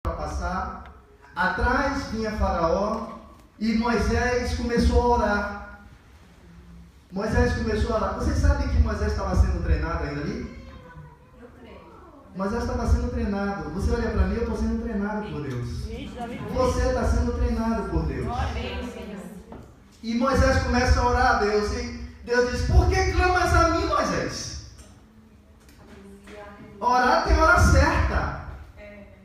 para passar. Atrás vinha Faraó e Moisés começou a orar. Moisés começou a orar. Vocês sabem que Moisés estava sendo treinado ainda ali? Eu creio. Moisés estava sendo treinado. Você olha para mim, eu estou sendo treinado por Deus. Você está sendo treinado por Deus. E Moisés começa a orar a Deus. E Deus diz: por que clamas a mim, Moisés? Orar tem hora certa.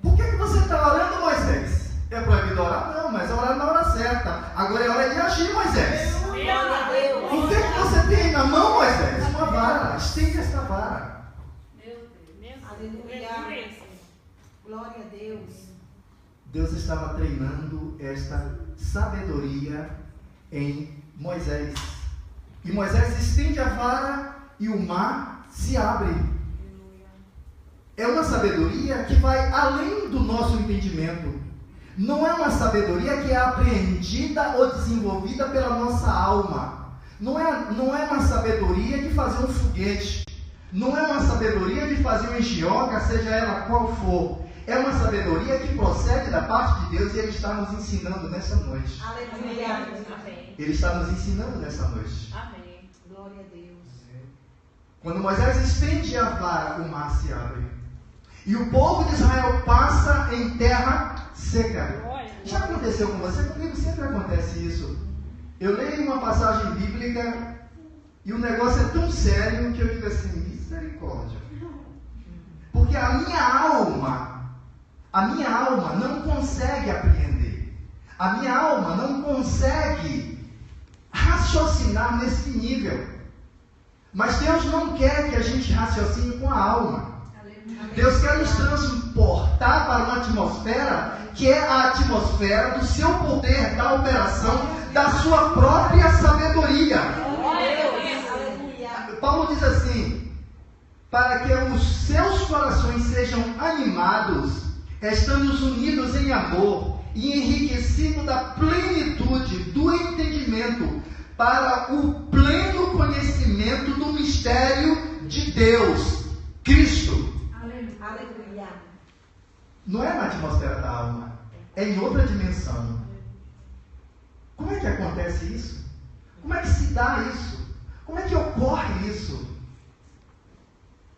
Por que você está orando, Moisés? É proibido orar? Não, mas orar na hora certa. Agora é hora de agir, Moisés. O que você tem na mão, Moisés? Uma vara. Estende esta vara. Aleluia. Glória a Deus. Deus estava treinando esta sabedoria em Moisés. E Moisés estende a vara e o mar se abre. É uma sabedoria que vai além do nosso entendimento. Não é uma sabedoria que é apreendida ou desenvolvida pela nossa alma. Não é uma sabedoria de fazer um foguete. Não é uma sabedoria de fazer uma engenhoca, seja ela qual for. É uma sabedoria que procede da parte de Deus e Ele está nos ensinando nessa noite. Aleluia. Amém. Ele está nos ensinando nessa noite. Amém. Glória a Deus. Quando Moisés estende a vara, o mar se abre. E o povo de Israel passa em terra seca. Já aconteceu com você? Comigo sempre acontece isso. Eu leio uma passagem bíblica e o negócio é tão sério que eu digo assim: misericórdia. Porque a minha alma não consegue apreender. A minha alma não consegue raciocinar nesse nível. Mas Deus não quer que a gente raciocine com a alma. Deus quer nos transportar para uma atmosfera que é a atmosfera do seu poder, da operação, da sua própria sabedoria. Paulo diz assim: para que os seus corações sejam animados, estando unidos em amor e enriquecidos da plenitude do entendimento, para o pleno conhecimento do mistério de Deus, Cristo. Aleluia. Não é na atmosfera da alma, é em outra dimensão. Como é que acontece isso? Como é que se dá isso? Como é que ocorre isso?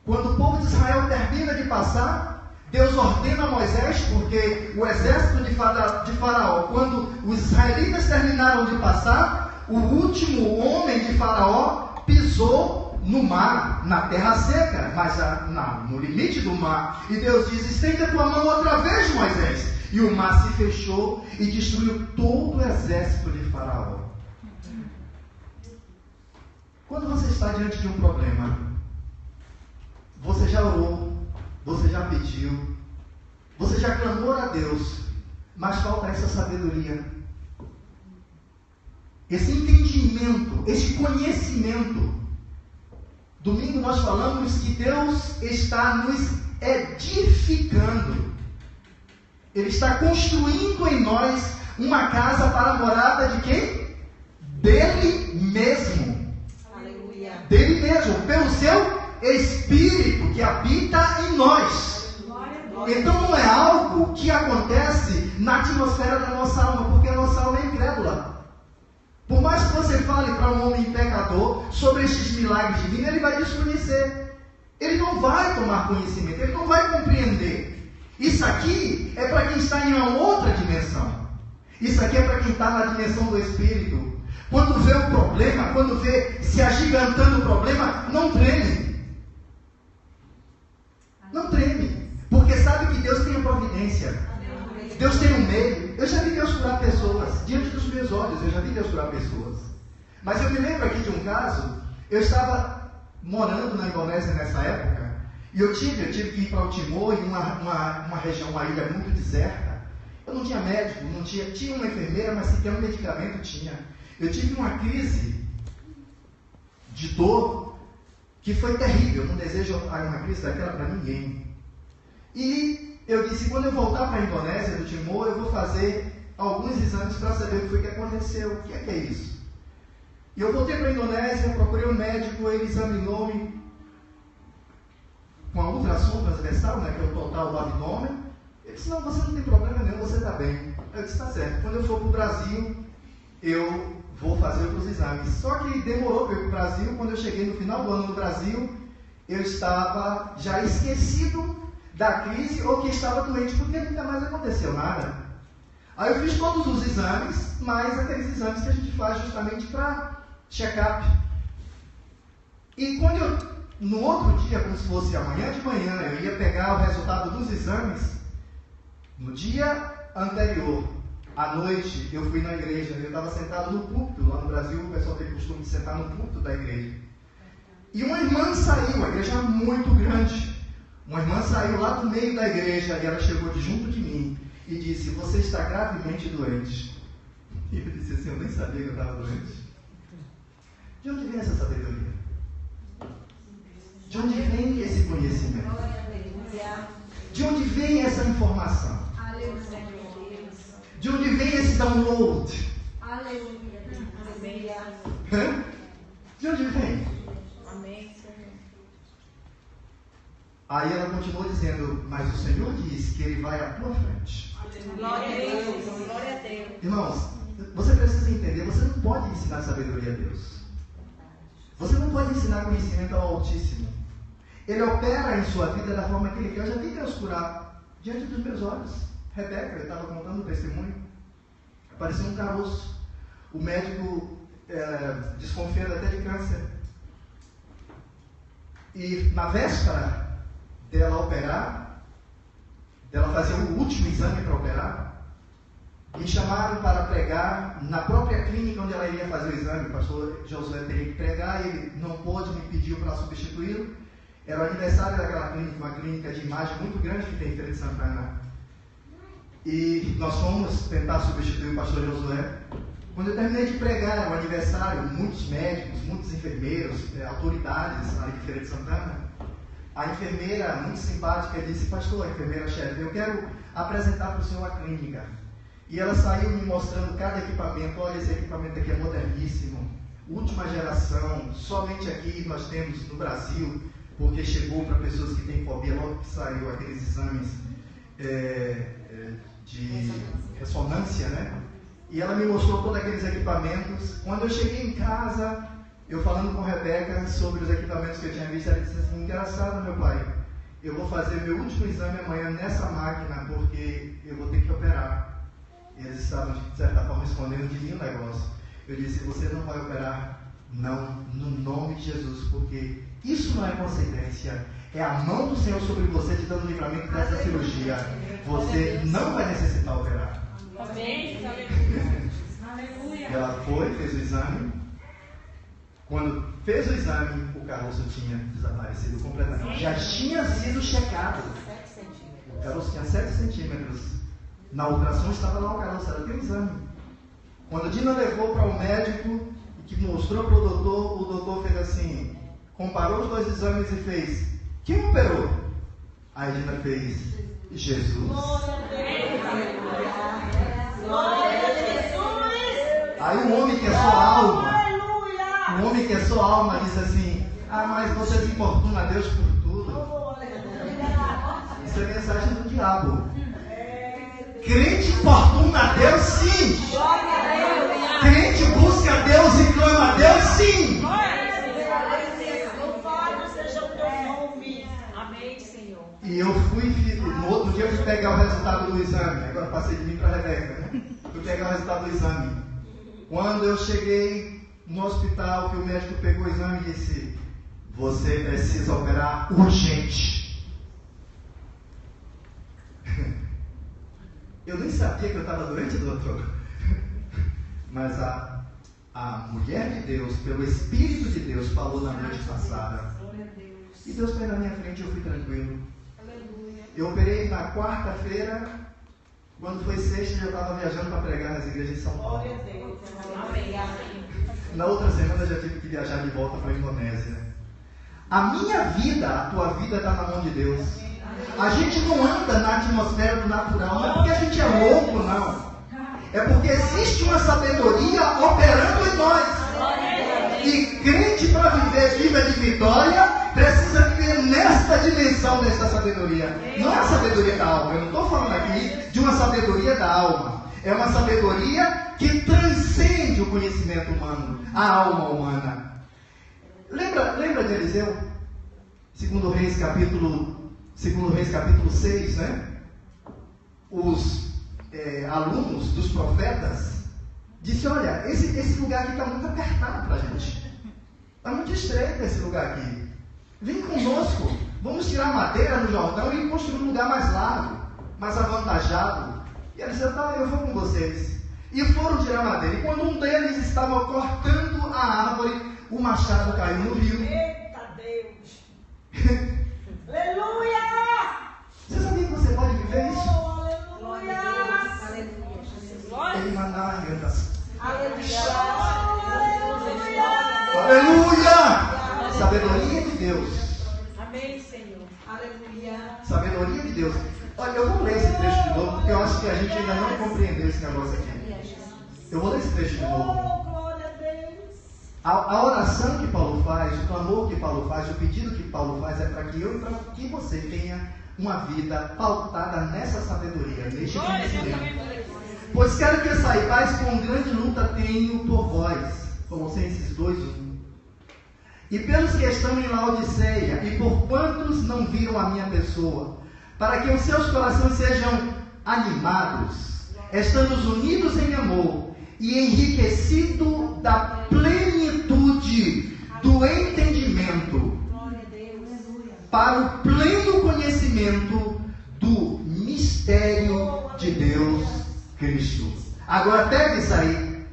Quando o povo de Israel termina de passar, Deus ordena a Moisés, porque o exército de Faraó, quando os israelitas terminaram de passar, o último homem de Faraó pisou no mar, na terra seca, mas no limite do mar. E Deus diz: estende a tua mão outra vez, Moisés. E o mar se fechou e destruiu todo o exército de Faraó. Quando você está diante de um problema, você já orou, você já pediu, você já clamou a Deus, mas falta essa sabedoria, esse entendimento, esse conhecimento. Domingo nós falamos que Deus está nos edificando. Ele está construindo em nós uma casa para a morada de quem? Dele mesmo. Aleluia. Dele mesmo, pelo seu Espírito que habita em nós. Então não é algo que acontece na atmosfera da nossa alma, porque a nossa alma é incrédula. Por mais que você fale para um homem pecador sobre estes milagres divinos, ele vai desconhecer. Ele não vai tomar conhecimento, ele não vai compreender. Isso aqui é para quem está em uma outra dimensão. Isso aqui é para quem está na dimensão do Espírito. Quando vê o problema, quando vê se agigantando o problema, não treme. Não treme. Porque sabe que Deus tem a providência. Deus tem um meio. Eu já vi Deus curar pessoas. Diante dos meus olhos, eu já vi Deus curar pessoas. Mas eu me lembro aqui de um caso. Eu estava morando na Indonésia nessa época. E eu tive que ir para o Timor, em uma região, uma ilha muito deserta. Eu não tinha médico, tinha uma enfermeira, mas sequer um medicamento tinha. Eu tive uma crise de dor que foi terrível. Eu não desejo uma crise daquela para ninguém. E eu disse: quando eu voltar para a Indonésia, do Timor, eu vou fazer alguns exames para saber o que foi que aconteceu. O que é isso? E eu voltei para a Indonésia, procurei um médico, ele examinou-me com a ultrassom transversal, né, que é o total do abdômen. Ele disse, não, você não tem problema nenhum, você está bem. Eu disse, está certo. Quando eu for para o Brasil, eu vou fazer outros exames. Só que demorou para eu ir para o Brasil. Quando eu cheguei no final do ano no Brasil, eu estava já esquecido da crise ou que estava doente, porque nunca mais aconteceu nada. Aí eu fiz todos os exames, mais aqueles exames que a gente faz justamente para check-up. E quando eu, no outro dia, como se fosse amanhã de manhã, eu ia pegar o resultado dos exames, no dia anterior, à noite, eu fui na igreja, eu estava sentado no púlpito. Lá no Brasil, o pessoal tem o costume de sentar no púlpito da igreja. E uma irmã saiu, a igreja é muito grande. Uma irmã saiu lá do meio da igreja e ela chegou de junto de mim e disse, você está gravemente doente. E eu disse assim, eu nem sabia que eu estava doente. De onde vem essa sabedoria? De onde vem esse conhecimento? De onde vem essa informação? De onde vem esse download? De onde vem? Aí ela continuou dizendo, mas o Senhor diz que Ele vai à tua frente. Glória a Deus, glória a Deus. Irmãos, você precisa entender, você não pode ensinar sabedoria a Deus. Você não pode ensinar conhecimento ao Altíssimo. Ele opera em sua vida da forma que Ele quer. Eu já vi Deus curar diante dos meus olhos. Rebeca, eu estava contando um testemunho. Apareceu um caroço. O médico desconfiando até de câncer. E na véspera dela operar, dela fazer o último exame para operar, me chamaram para pregar na própria clínica onde ela iria fazer o exame. O pastor Josué teria que pregar e ele não pôde, me pediu para substituí-lo. Era o aniversário daquela clínica, uma clínica de imagem muito grande que tem em Feira de Santana. E nós fomos tentar substituir o pastor Josué. Quando eu terminei de pregar, era o aniversário, muitos médicos, muitos enfermeiros, autoridades ali de Feira de Santana. A enfermeira, muito simpática, disse, pastor, a enfermeira-chefe, eu quero apresentar para o senhor a clínica. E ela saiu me mostrando cada equipamento. Olha, esse equipamento aqui é moderníssimo, última geração, somente aqui nós temos no Brasil, porque chegou para pessoas que têm fobia, logo que saiu aqueles exames de ressonância, né? E ela me mostrou todos aqueles equipamentos. Quando eu cheguei em casa, eu falando com a Rebeca sobre os equipamentos que eu tinha visto, ela disse assim, engraçado, meu pai, eu vou fazer meu último exame amanhã nessa máquina, porque eu vou ter que operar. E eles estavam, de certa forma, escondendo de mim o negócio. Eu disse, você não vai operar, não, no nome de Jesus, porque isso não é coincidência. É a mão do Senhor sobre você te dando livramento dessa cirurgia. Você não vai necessitar operar. Amém. Ela foi, fez o exame. Quando fez o exame, o caroço tinha desaparecido completamente. Já tinha sido checado. O caroço tinha 7 centímetros. Na ultrassom estava lá o caroço, ela tem o exame. Quando a Dina levou para o médico, que mostrou para o doutor fez assim, comparou os dois exames e fez, quem operou? Aí a Dina fez, Jesus. Glória a Jesus. Aí o homem que é só alma, o homem que é só alma diz assim, mas vocês importunam a Deus por tudo. Isso é mensagem do diabo. Crente importuna a Deus sim. Crente busca a Deus e clama a Deus sim. Amém, Senhor. E eu no outro dia eu fui pegar o resultado do exame. Agora passei de mim para a Rebeca, né? Fui pegar o resultado do exame. Quando eu cheguei no hospital, que o médico pegou o exame e disse, você precisa operar urgente. Eu nem sabia que eu estava doente, doutor. Mas a mulher de Deus, pelo Espírito de Deus, falou na noite passada. E Deus foi na minha frente e eu fui tranquilo. Eu operei na quarta-feira. Quando foi sexta, eu já estava viajando para pregar nas igrejas de São Paulo. Na outra semana, eu já tive que viajar de volta para a Indonésia. A minha vida, a tua vida está na mão de Deus. A gente não anda na atmosfera do natural, não é porque a gente é louco, não. É porque existe uma sabedoria operando em nós. E crente para viver vida de vitória precisa viver nesta dimensão desta sabedoria. Não é a sabedoria da alma. Eu não estou falando aqui de uma sabedoria da alma. É uma sabedoria que transcende o conhecimento humano, a alma humana. Lembra de Eliseu? Segundo Reis capítulo 6, né? Os alunos dos profetas disse: olha, esse lugar aqui está muito apertado para a gente. Está muito estreito esse lugar aqui. Vem conosco. Vamos tirar madeira no Jordão e construir um lugar mais largo, mais avantajado. E eles disseram: tá, eu vou com vocês. E foram tirar madeira. E quando um deles estava cortando a árvore, o machado caiu no rio. Eita Deus! Aleluia! Você sabia que você pode viver isso? Aleluia! Ele mandava ventas. Aleluia! Aleluia! Sabedoria de Deus. Amém, Senhor. Aleluia! Sabedoria de Deus. Olha, eu vou ler esse trecho de novo, porque eu acho que a gente ainda não compreendeu esse negócio aqui. Eu vou ler esse trecho de novo. Oh, glória a Deus! A oração que Paulo faz, o clamor que Paulo faz, o pedido que Paulo faz é para que eu e para que você tenha uma vida pautada nessa sabedoria, neste conhecimento. Pois quero que saibais que com grande luta tenho por vós, Colossenses 2:1. E pelos que estão em Laodiceia, e por quantos não viram a minha pessoa, para que os seus corações sejam animados, estando unidos em amor, e enriquecido da plenitude do entendimento, para o pleno conhecimento do mistério de Deus Cristo. Agora pega isso aí,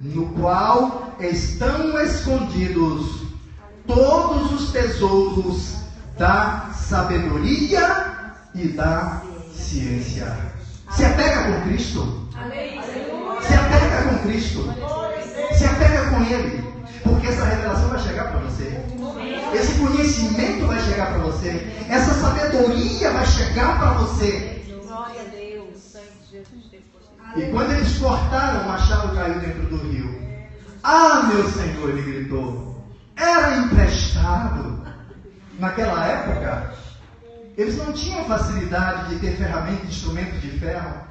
no qual estão escondidos todos os tesouros da sabedoria e da ciência. Se apega com Cristo. Se apega com Cristo. Se apega com Ele. Porque essa revelação vai chegar para você. Esse conhecimento vai chegar para você. Essa sabedoria vai chegar para você. Glória a Deus. Sangue de Jesus depois. E quando eles cortaram, o machado caiu dentro do rio. Ah, meu Senhor, ele gritou. Era emprestado. Naquela época, eles não tinham facilidade de ter ferramentas, instrumentos de ferro.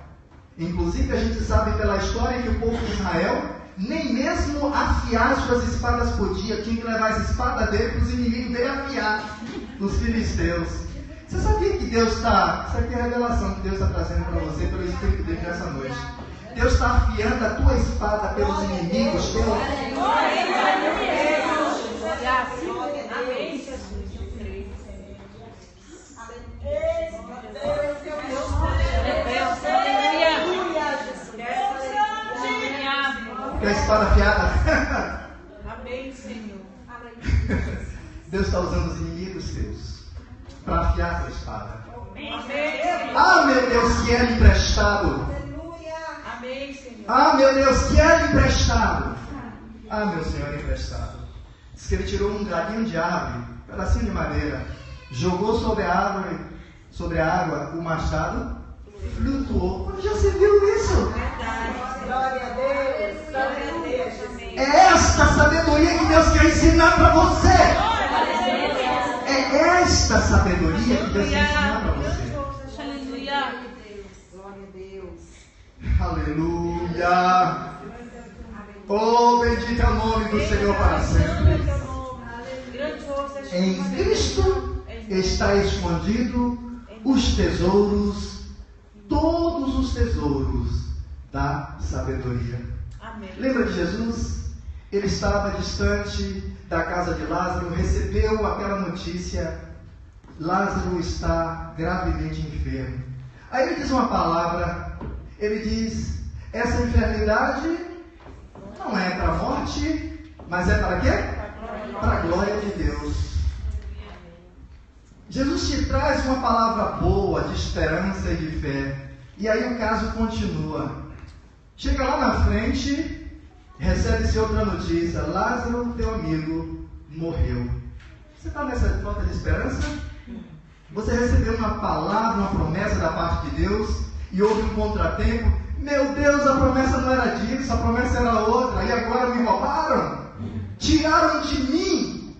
Inclusive, a gente sabe pela história que o povo de Israel nem mesmo afiar suas espadas podia. Tinha que levar as espadas dele para os inimigos dele afiar, os filisteus. Você sabia que Deus está... Isso aqui é a revelação que Deus está trazendo para você pelo Espírito dele nessa noite. Deus está afiando a tua espada pelos inimigos teus. Amém, Jesus. Eu creio. Com a espada afiada. Amém, Senhor. Deus está usando os inimigos teus para afiar a sua espada. Amém. Ah, meu Deus, que era emprestado. Amém, Senhor. Ah, meu Deus, que era emprestado. Ah, meu Senhor, emprestado. Diz que ele tirou um galhinho de árvore, um pedacinho de madeira, jogou sobre a água, o machado flutuou. Já você viu isso? Glória a Deus! Glória a Deus! É esta sabedoria que Deus quer ensinar para você. É esta sabedoria que Deus quer ensinar para você. Aleluia. Glória a Deus! Aleluia. Oh, bendito é o nome do Senhor para sempre. Em Cristo está escondido os tesouros, todos os tesouros da sabedoria. Amém. Lembra de Jesus? Ele estava distante da casa de Lázaro, recebeu aquela notícia: Lázaro está gravemente enfermo. Aí ele diz uma palavra, ele diz: essa enfermidade não é para a morte, mas é para quê? Para a glória de Deus. Jesus te traz uma palavra boa de esperança e de fé. E aí o caso continua. Chega lá na frente, recebe-se outra notícia: Lázaro, teu amigo, morreu. Você está nessa falta de esperança? Você recebeu uma palavra, uma promessa da parte de Deus e houve um contratempo. Meu Deus, a promessa não era disso, a promessa era outra. E agora me roubaram? Tiraram de mim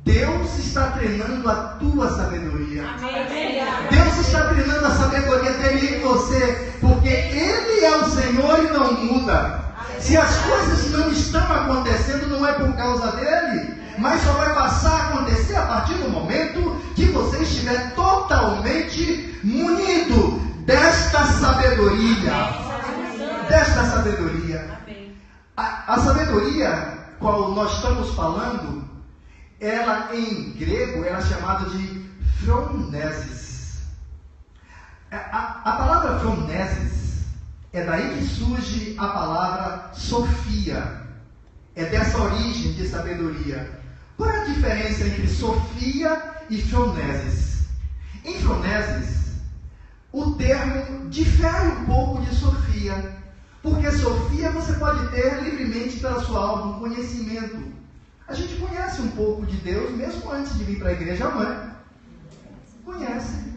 Deus está treinando a tua sabedoria. Amém. Deus está treinando a sabedoria dele em você, porque Ele é o Senhor e não muda. Se as coisas não estão acontecendo, não é por causa dele, mas só vai passar a acontecer a partir do momento que você estiver totalmente munido desta sabedoria. Desta sabedoria. A sabedoria qual nós estamos falando, ela em grego ela é chamada de phronesis. A palavra phronesis é daí que surge a palavra sofia. É dessa origem de sabedoria. Qual é a diferença entre sofia e phronesis? Em phronesis, o termo difere um pouco de sofia, porque sofia você pode ter livremente pela sua alma um conhecimento. A gente conhece um pouco de Deus mesmo antes de vir para a igreja, não é? Conhece.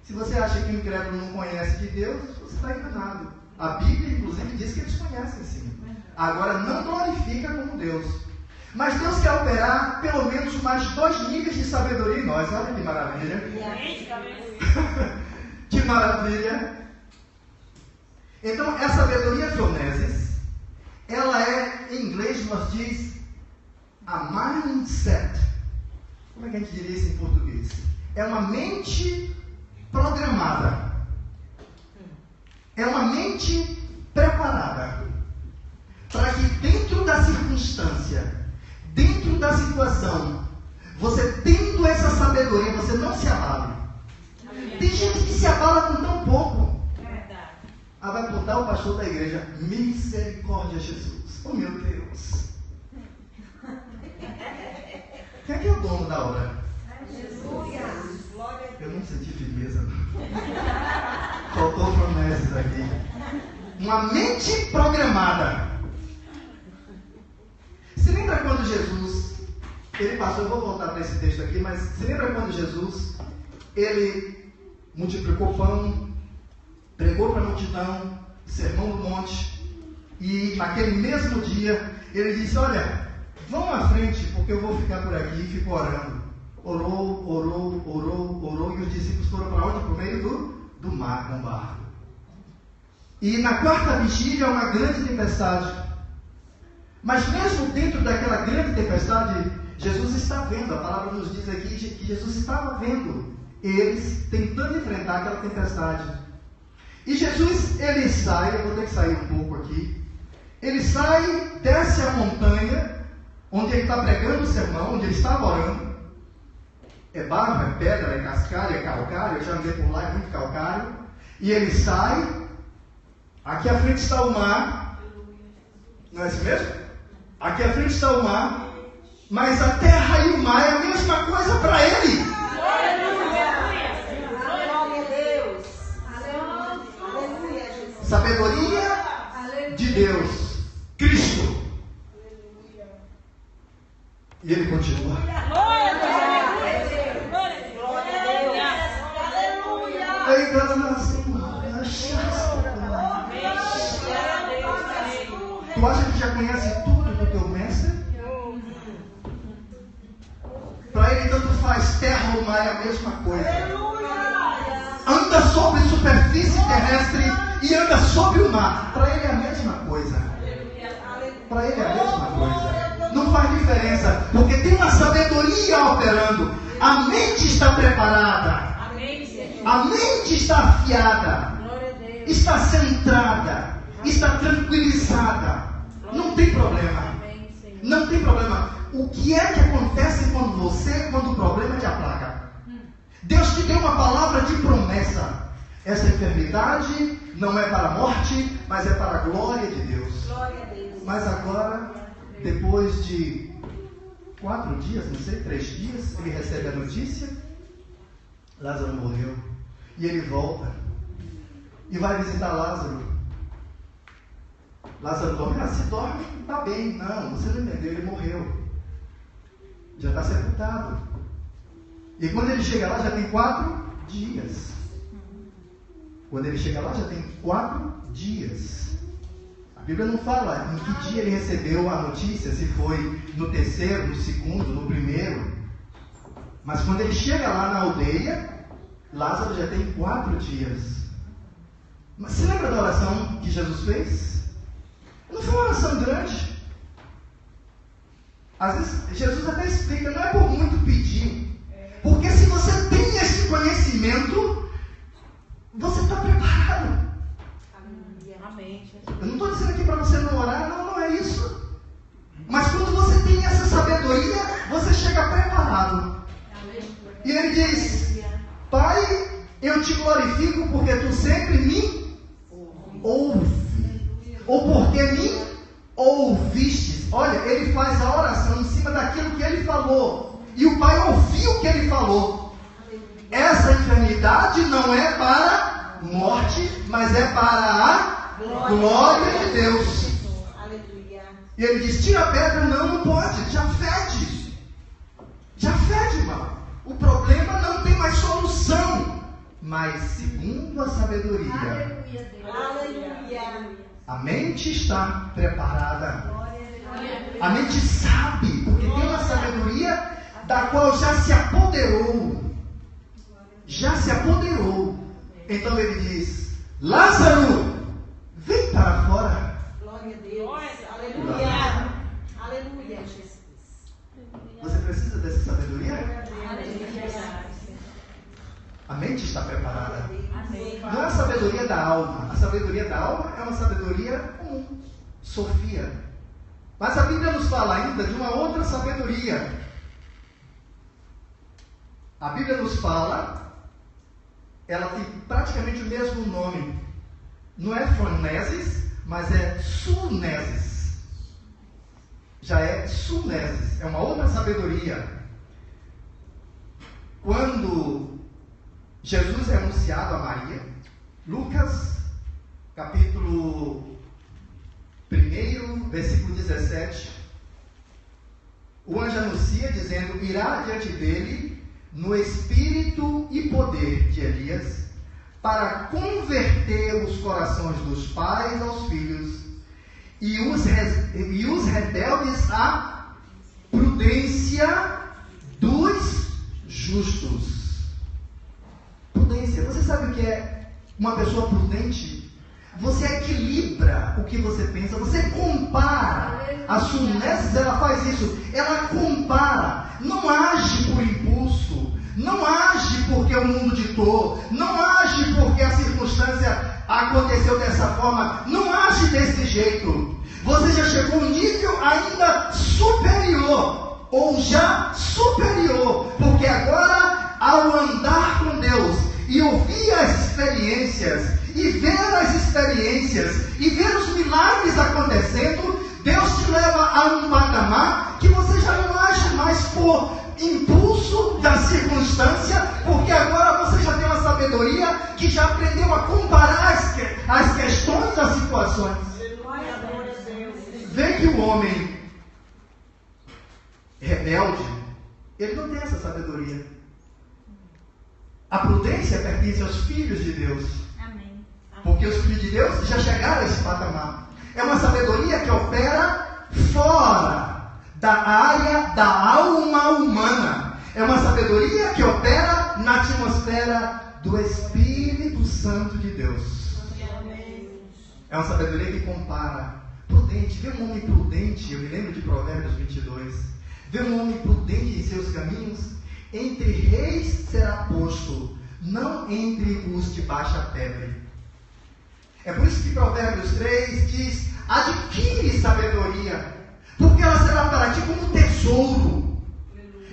Se você acha que o incrédulo não conhece de Deus, você está enganado. A Bíblia, inclusive, diz que eles conhecem sim. Agora, não glorifica como Deus. Mas Deus quer operar pelo menos mais 2 níveis de sabedoria em nós. Olha que maravilha. Que maravilha. Então, a sabedoria phronesis, ela é, em inglês, nós diz a mindset. Como é que a gente diria isso em português? É uma mente programada. É uma mente preparada para que dentro da circunstância, dentro da situação, você tendo essa sabedoria, você não se abale. Tem gente que se abala com tão pouco. Vai contar o pastor da igreja, misericórdia, Jesus. Oh meu Deus. Quem é que é o dono da obra? Eu não senti firmeza. Faltou promessas aqui. Uma mente programada. Se lembra quando Jesus, ele passou, eu vou voltar para esse texto aqui, mas se lembra quando Jesus, ele multiplicou pão, pregou para a multidão, sermão no monte, e naquele mesmo dia, ele disse, olha, vão à frente, porque eu vou ficar por aqui, e ficou orando. Orou, e os discípulos foram para onde? Para o meio do mar, com o barco. E na 4ª vigília, uma grande tempestade. Mas mesmo dentro daquela grande tempestade, Jesus está vendo, a palavra nos diz aqui que Jesus estava vendo eles tentando enfrentar aquela tempestade. E Jesus, ele sai, eu vou ter que sair um pouco aqui, ele sai, desce a montanha, onde ele está pregando o sermão, onde ele estava orando. É barro, é pedra, é cascalho, é calcário, eu já andei por lá, é muito calcário. E ele sai, aqui à frente está o mar, não é isso mesmo? Aqui à frente está o mar, mas a terra e o mar é a mesma coisa para ele. Sabedoria de Deus, Cristo. E ele continua. Tu acha que já conhece tudo do teu mestre? Para ele tanto faz, terra ou mar é a mesma coisa. Anda sobre superfície terrestre e anda sobre o mar. Para ele é a mesma coisa. Para ele é a mesma coisa. Não faz diferença, porque tem uma sabedoria operando. A mente está preparada. A mente está afiada. Está centrada. Está tranquilizada. Não tem problema. Não tem problema. O que é que acontece quando o problema te aplaca? Deus te deu uma palavra de promessa. Essa enfermidade não é para a morte, mas é para a glória de Deus. Glória a Deus. Mas agora, depois de 4 dias, não sei, 3 dias, ele recebe a notícia, Lázaro morreu. E ele volta e vai visitar Lázaro. Lázaro dorme. Se dorme, está bem. Não, você não entendeu, ele morreu. Já está sepultado. E quando ele chega lá, já tem 4 dias. Quando ele chega lá, já tem 4 dias. A Bíblia não fala em que dia ele recebeu a notícia, se foi no terceiro, no segundo, no primeiro. Mas quando ele chega lá na aldeia, Lázaro já tem 4 dias. Mas você lembra da oração que Jesus fez? Não foi uma oração grande. Às vezes Jesus até explica, não é por muito pedir. Porque se você tem esse conhecimento, você está preparado. Amém. Eu não estou dizendo aqui para você não orar, não é isso. Mas quando você tem essa sabedoria, você chega preparado. E ele diz: Pai, eu te glorifico porque tu sempre me ouve. Ou porque me ouvistes. Olha, ele faz a oração em cima daquilo que ele falou. E o Pai ouviu o que ele falou. Essa enfermidade não é para morte, mas é para a glória de Deus. E ele diz: tira a pedra. Não pode, já fede. Já fede, irmão. O problema não tem mais solução. Mas segundo a sabedoria, a mente está preparada. A mente sabe, porque tem uma sabedoria da qual já se apoderou. Já se apoderou. Então ele diz: Lázaro, vem para fora. Glória a Deus. Aleluia. Aleluia, Jesus. Você precisa dessa sabedoria? A mente está preparada. Não é a sabedoria da alma. A sabedoria da alma é uma sabedoria comum. Sofia. Mas a Bíblia nos fala ainda de uma outra sabedoria. A Bíblia nos fala, ela tem praticamente o mesmo nome. Não é Foneses, mas é Suneses. Já é Suneses. É uma outra sabedoria. Quando Jesus é anunciado a Maria, Lucas, capítulo 1, versículo 17, o anjo anuncia dizendo: irá diante dele no espírito e poder de Elias, para converter os corações dos pais aos filhos e os rebeldes à prudência dos justos. Prudência. Você sabe o que é uma pessoa prudente? Você equilibra o que você pensa, você compara. A Suneses, ela faz isso, ela compara, não age por impulso, não age porque o mundo ditou, não age porque a circunstância aconteceu dessa forma, não age desse jeito. Você já chegou a um nível ainda superior, ou já superior, porque agora, ao andar com Deus e ouvir as experiências, e ver as experiências, e ver os milagres acontecendo, Deus te leva a um patamar que você já não age mais por impulso da circunstância, porque agora você já tem uma sabedoria que já aprendeu a comparar as questões das situações. Vê que o homem rebelde, ele não tem essa sabedoria. A prudência pertence aos filhos de Deus. Porque os filhos de Deus já chegaram a esse patamar. É uma sabedoria que opera fora da área da alma humana. É uma sabedoria que opera na atmosfera do Espírito Santo de Deus. É uma sabedoria que compara. Prudente. Vê um homem prudente, eu me lembro de Provérbios 22. Vê um homem prudente em seus caminhos. Entre reis será posto, não entre os de baixa pele. É por isso que Provérbios 3 diz: adquire sabedoria, porque ela será para ti como tesouro.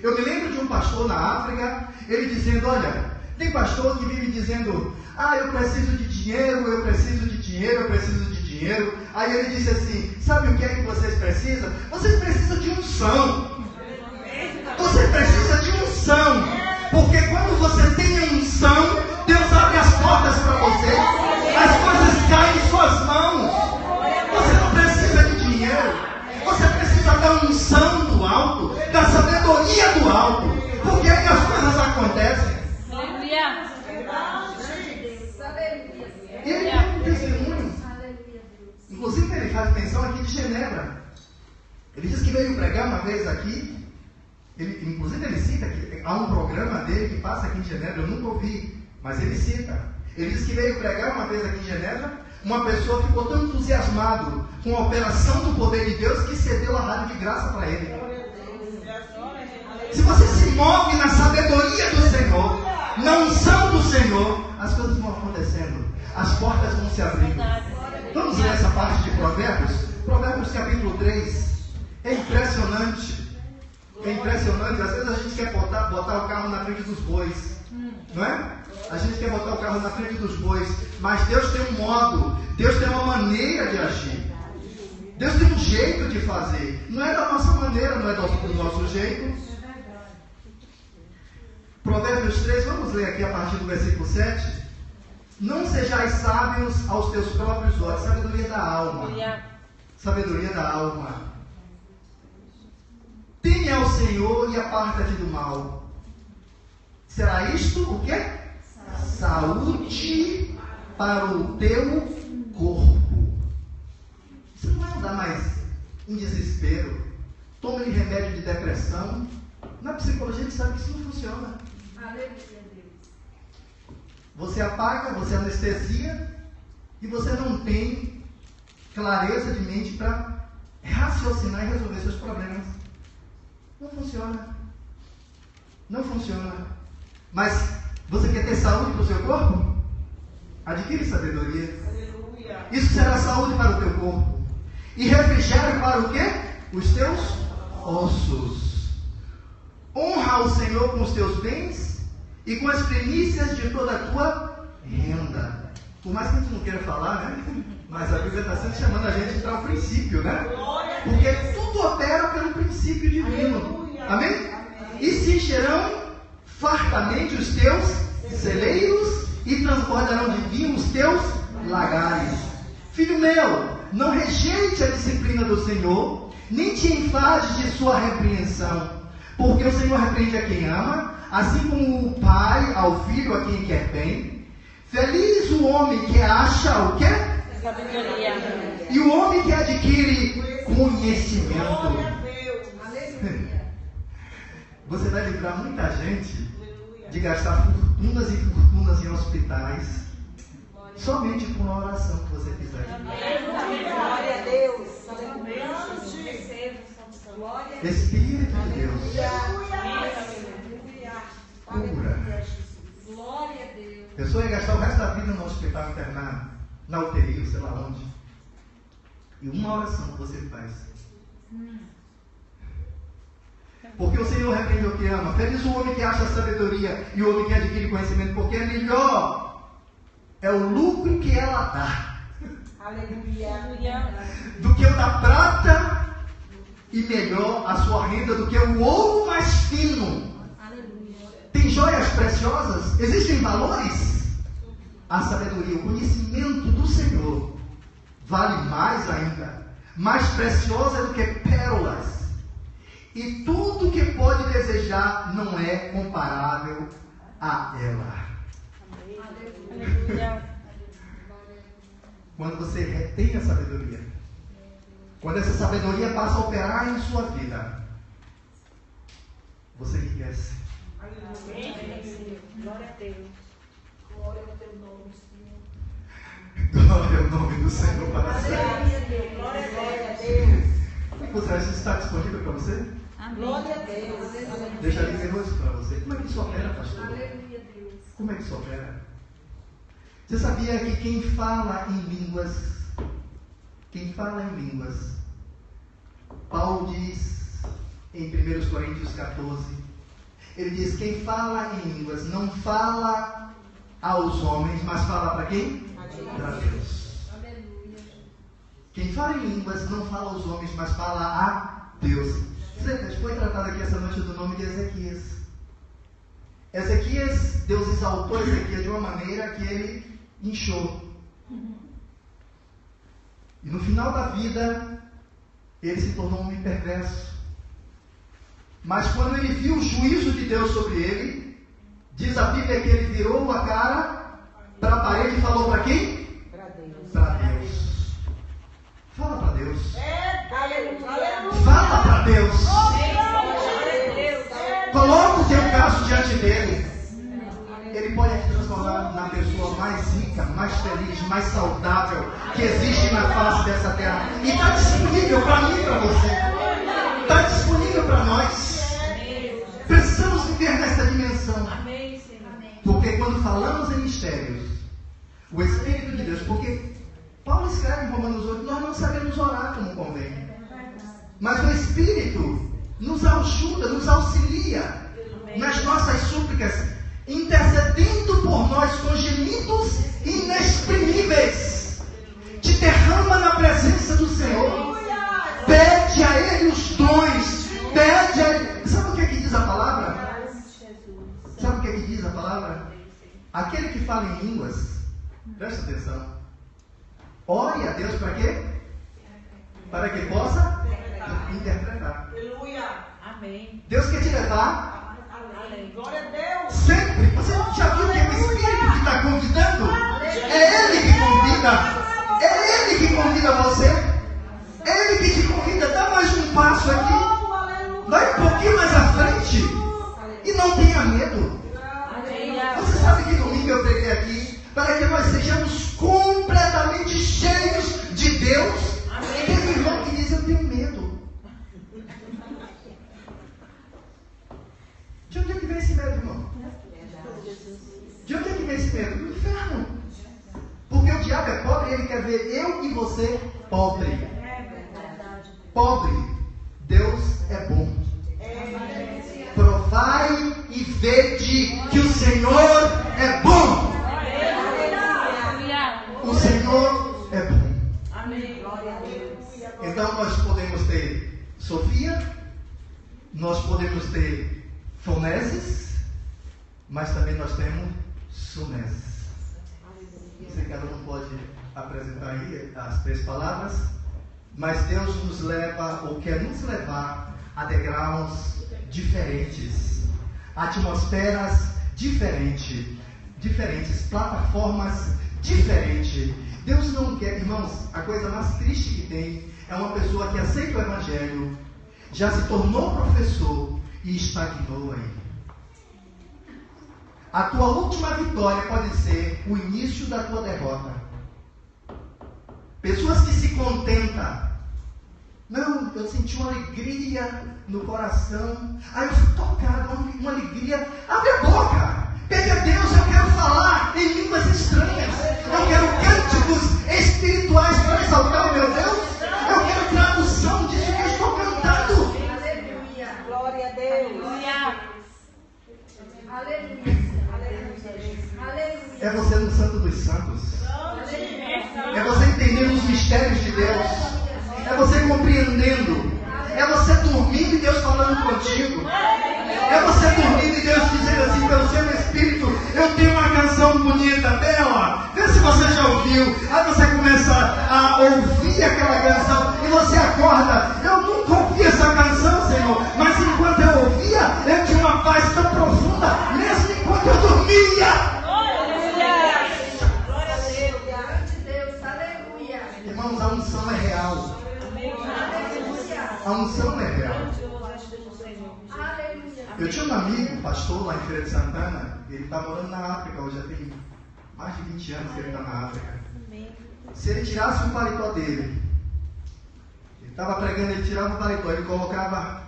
Eu me lembro de um pastor na África, ele dizendo: olha, tem pastor que vive dizendo: eu preciso de dinheiro, eu preciso de dinheiro, eu preciso de dinheiro. Aí ele disse assim: sabe o que é que vocês precisam? Vocês precisam de unção. Você precisa de unção, porque quando você tem a unção, Deus abre as portas para você, as coisas caem em suas mãos. Você não precisa de dinheiro, você precisa da unção do alto, da sabedoria do alto, porque aí as coisas acontecem. Ele tem um testemunho, inclusive ele faz atenção aqui de Genebra. Ele diz que veio pregar uma vez aqui. Inclusive ele cita que há um programa dele que passa aqui em Genebra, eu nunca ouvi, mas ele cita. Ele diz que veio pregar uma vez aqui em Genebra. Uma pessoa ficou tão entusiasmado com a operação do poder de Deus que cedeu a rádio de graça para ele. Se você se move na sabedoria do Senhor, na unção do Senhor, as coisas vão acontecendo, as portas vão se abrindo. Vamos ler essa parte de Provérbios? Provérbios capítulo 3. É impressionante. É impressionante. Às vezes a gente quer botar o carro na frente dos bois, não é? A gente quer botar o carro na frente dos bois, mas Deus tem um modo, Deus tem uma maneira de agir. Deus tem um jeito de fazer. Não é da nossa maneira, não é do nosso jeito. Provérbios 3, vamos ler aqui a partir do versículo 7. Não sejais sábios aos teus próprios olhos. Sabedoria da alma. Sabedoria da alma. Teme ao Senhor e aparta-te do mal. Será isto o quê? Saúde para o teu corpo. Você não vai andar mais em desespero. Tome remédio de depressão. Na psicologia a gente sabe que isso não funciona. Você apaga, você anestesia e você não tem clareza de mente para raciocinar e resolver seus problemas. Não funciona. Não funciona. Mas você quer ter saúde para o seu corpo? Adquire sabedoria. Isso será saúde para o teu corpo. E refrigério para o quê? Os teus ossos. Honra ao Senhor com os teus bens e com as primícias de toda a tua renda. Por mais que a gente não queira falar, né? Mas a Bíblia está sempre chamando a gente para o princípio, né? Porque tudo opera pelo princípio divino. Amém? E se encherão fartamente os teus celeiros e transbordarão de vinho os teus lagares. Filho meu, não rejeite a disciplina do Senhor, nem te enfades de sua repreensão. Porque o Senhor repreende a quem ama, assim como o pai ao filho a quem quer bem. Feliz o homem que acha o quê? Sabedoria. E o homem que adquire conhecimento. Você vai livrar muita gente de gastar fortunas e fortunas em hospitais somente com uma oração que você fizer. Glória a Deus. Espírito de Deus. Cura. Glória a Deus. A pessoa ia gastar o resto da vida no hospital internado, na UTI, sei lá onde. E uma oração que você faz. Porque o Senhor repreende o que ama. Feliz o homem que acha sabedoria e o homem que adquire conhecimento, porque é melhor. É o lucro que ela dá. Aleluia. Do que o da prata, e melhor a sua renda do que o ouro mais fino. Aleluia. Tem joias preciosas? Existem valores? A sabedoria, o conhecimento do Senhor vale mais ainda. Mais preciosa do que pérolas. E tudo que pode desejar não é comparável a ela. Aleluia. Quando você retém a sabedoria, quando essa sabedoria passa a operar em sua vida, você enriquece. Glória a Deus. Glória ao teu nome, Senhor. Glória ao nome do Senhor para sempre. Glória a Deus. Como é que você acha que está disponível para você? Glória a Deus. Deixa eu dizer isso para você. Como é que isso opera, pastor? Aleluia, Deus. Como é que isso opera? Você sabia que quem fala em línguas, Paulo diz em 1 Coríntios 14, ele diz: quem fala em línguas não fala aos homens, mas fala para quem? Para Deus. Aleluia. Quem fala em línguas não fala aos homens, mas fala a Deus. Foi tratado aqui essa noite do nome de Ezequias. Ezequias, Deus exaltou Ezequias de uma maneira que ele inchou. E no final da vida, ele se tornou um homem perverso. Mas quando ele viu o juízo de Deus sobre ele, diz a Bíblia que ele virou a cara para a parede e falou para quem? Para Deus. Para Deus. Fala para Deus. Deus. Aleluia. Fala para Deus. Deus. Coloca o teu caso diante dele. Ele pode te transformar na pessoa mais rica, mais feliz, mais saudável que existe na face dessa terra. E está disponível para mim e para você. Está disponível para nós. Precisamos viver nessa dimensão. Amém, Senhor. Porque quando falamos em mistérios, o Espírito de Deus, porque Paulo escreve em Romanos 8, nós não sabemos orar como convém. Mas o Espírito nos ajuda, nos auxilia nas nossas súplicas, intercedendo por nós com gemidos inexprimíveis. Te derrama na presença do Senhor. Pede a Ele os dons. Pede a Ele. Sabe o que é que diz a palavra? Sabe o que é que diz a palavra? Aquele que fala em línguas, presta atenção. Ore a Deus para quê? Para que possa interpretar. Aleluia. Amém. Deus quer te levar Glória a Deus. sempre. Você já viu que é o Espírito que está convidando? É Ele que convida. É Ele que convida você. É Ele que te convida. Dá mais um passo aqui. Vai um pouquinho mais à frente. E não tenha medo. Você sabe que domingo eu preguei aqui para que nós sejamos completamente cheios de Deus. Tem um irmão que diz: eu tenho medo. De onde é que vem esse medo, irmão? De onde é que vem esse medo? Do inferno. Porque o diabo é pobre e ele quer ver eu e você pobre. Pobre. Deus é bom. Provai e vede que o Senhor é bom. O Senhor é bom. Então nós podemos ter Sofia, nós podemos ter Foneses, mas também nós temos Suneses. Você cada um pode apresentar aí as 3 palavras, mas Deus nos leva, ou quer nos levar, a degraus diferentes, atmosferas diferentes, plataformas diferentes. Deus não quer, irmãos, a coisa mais triste que tem é uma pessoa que aceita o Evangelho, já se tornou professor e estagnou aí. A tua última vitória pode ser o início da tua derrota. Pessoas que se contentam. Não, eu senti uma alegria no coração. Aí eu fui tocado, uma alegria. Abre a boca. Pede a Deus, eu quero falar em línguas estranhas. Eu quero cânticos espirituais para exaltar o meu Deus. Eu quero tradução disso que eu estou cantando. Glória a Deus. É você no Santo dos Santos. É você entendendo os mistérios de Deus. É você compreendendo. É você dormindo e Deus falando contigo. É você dormindo e Deus dizendo assim pelo seu Espírito: eu tenho uma canção bonita, Bela, vê se você já ouviu. Aí você começa a ouvir aquela canção e você acorda: eu nunca ouvi essa canção, Senhor, mas enquanto eu ouvia, eu tinha uma paz tão profunda, mesmo enquanto eu dormia. Irmãos, a unção é real. A unção é real. Eu tinha um amigo, pastor, lá em Feira de Santana. Ele está morando na África, hoje já tem mais de 20 anos que ele está na África. Se ele tirasse o paletó dele, ele estava pregando, ele tirava o paletó, ele colocava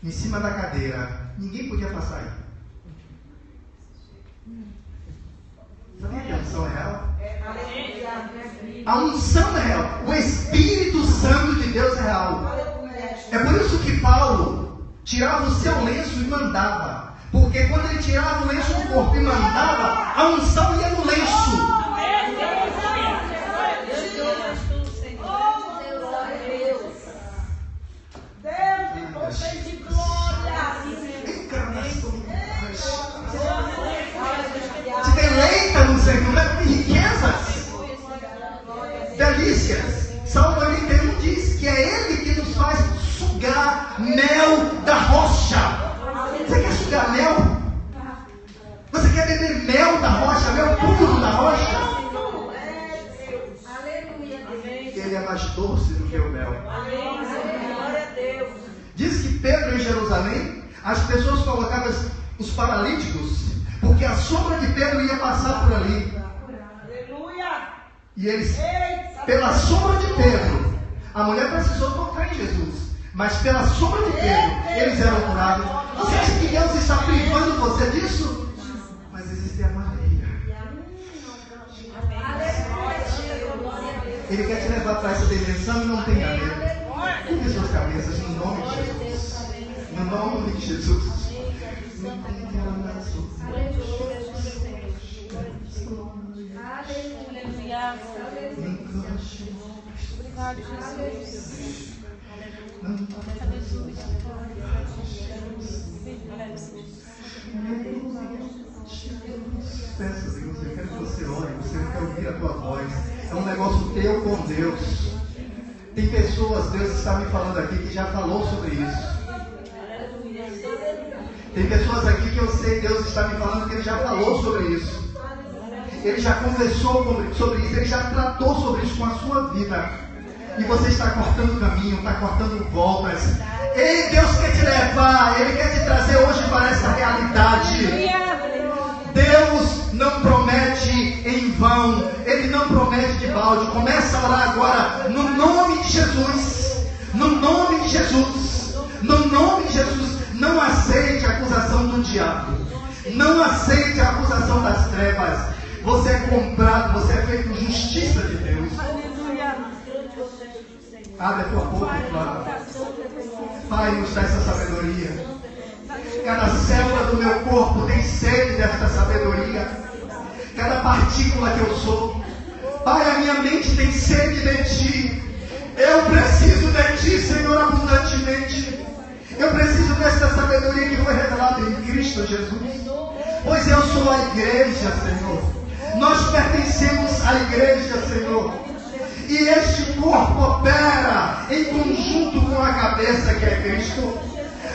em cima da cadeira, ninguém podia passar aí. Sabia que a unção é real? A unção é real. O Espírito Santo de Deus é real. É por isso que Paulo tirava o seu lenço e mandava. Porque quando ele tirava o lenço do corpo e mandava, a unção ia no lenço. Deus de glória. Se deleita no Senhor, tem riquezas, delícias. Salmo 81 diz que é Ele que nos faz sugar mel da rocha. Você quer sugar mel? Você quer beber mel da rocha, mel puro da rocha? ele é mais doce do que o mel. Glória a Deus. Diz que Pedro em Jerusalém, as pessoas colocavam os paralíticos, porque a sombra de Pedro ia passar por ali. Aleluia. E eles, pela sombra de Pedro, a mulher precisou tocar em Jesus, mas pela sombra de Pedro, eles eram curados. Você acha que Deus está privando você disso? Mas existe a maneira. Ele quer te levar para essa dimensão e não tenha medo. Curve suas cabeças no nome de Jesus. No nome de Jesus. Peça a Deus, eu quero que você ore, você quer ouvir a tua voz. É um negócio teu com Deus. Tem pessoas, Deus está me falando aqui, que já falou sobre isso. Tem pessoas aqui que eu sei, Deus está me falando que Ele já falou sobre isso. Ele já conversou sobre isso, Ele já tratou sobre isso com a sua vida. E você está cortando caminho, está cortando voltas. Ei, Deus quer te levar, Ele quer te trazer hoje para essa realidade. Deus não promete em vão, Ele não promete de balde. Começa a orar agora, no nome de Jesus. No nome de Jesus. No nome de Jesus. Não aceite a acusação do diabo. Não aceite a acusação das trevas. Você é comprado, você é feito justiça de Deus. Abre a tua boca e fala: Pai, nos dá essa sabedoria. Cada célula do meu corpo tem sede desta sabedoria. Cada partícula que eu sou. Pai, a minha mente tem sede de Ti. Eu preciso de Ti, Senhor, abundantemente. Eu preciso desta sabedoria que foi revelada em Cristo Jesus. Pois eu sou a igreja, Senhor. Nós pertencemos à igreja, Senhor. E este corpo opera em conjunto com a cabeça que é Cristo.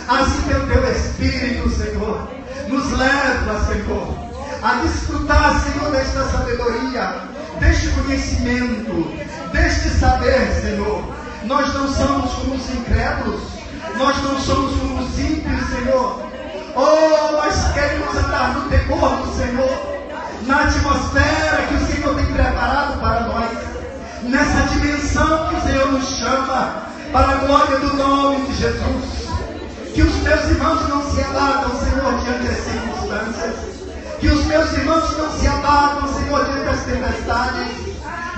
Assim que o Teu Espírito, Senhor, nos leva, Senhor, a desfrutar, Senhor, desta sabedoria, deste conhecimento, deste saber, Senhor. Nós não somos como os incrédulos, nós não somos como os ímpios, Senhor. Oh, nós queremos andar no temor do Senhor, na atmosfera que o Senhor tem preparado para nós, nessa dimensão que o Senhor nos chama, para a glória do nome de Jesus. Que os meus irmãos não se abatam, Senhor, diante das circunstâncias. Que os meus irmãos não se abatam, Senhor, diante das tempestades.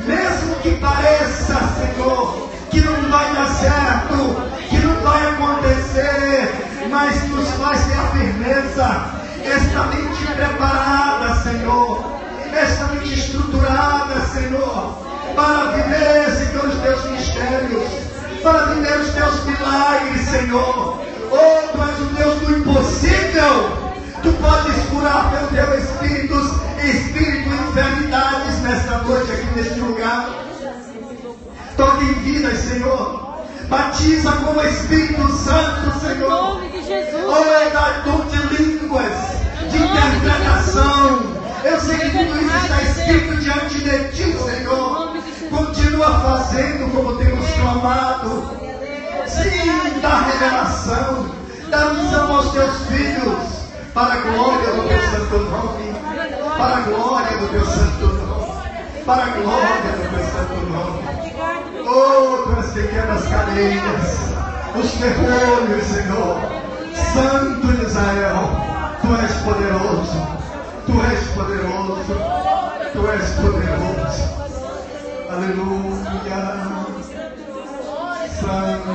Mesmo que pareça, Senhor, que não vai dar certo, que não vai acontecer, mas nos faz ter a firmeza, esta mente preparada, Senhor, esta mente estruturada, Senhor, para viver, Senhor, os Teus mistérios, para viver os Teus milagres, Senhor. Oh, Tu és o Deus do impossível. Tu podes curar pelo Teu Espírito enfermidades nesta noite aqui neste lugar. Toque em vidas, Senhor. Batiza com o Espírito Santo, Senhor. Em nome de Jesus. Oh, dá dom de línguas, de interpretação. Eu sei que tudo isso está escrito diante de Ti, Senhor. Continua fazendo como temos clamado. Sim, dá revelação, dá visão aos Teus filhos, para a glória do Teu santo nome, para a glória do Teu santo nome, para a glória do Teu santo nome. Oh, Tu és quem quebra as cadeias, os ferrolhos, Senhor, Santo de Israel, Tu és poderoso, Tu és poderoso, Tu és poderoso. Aleluia. Santo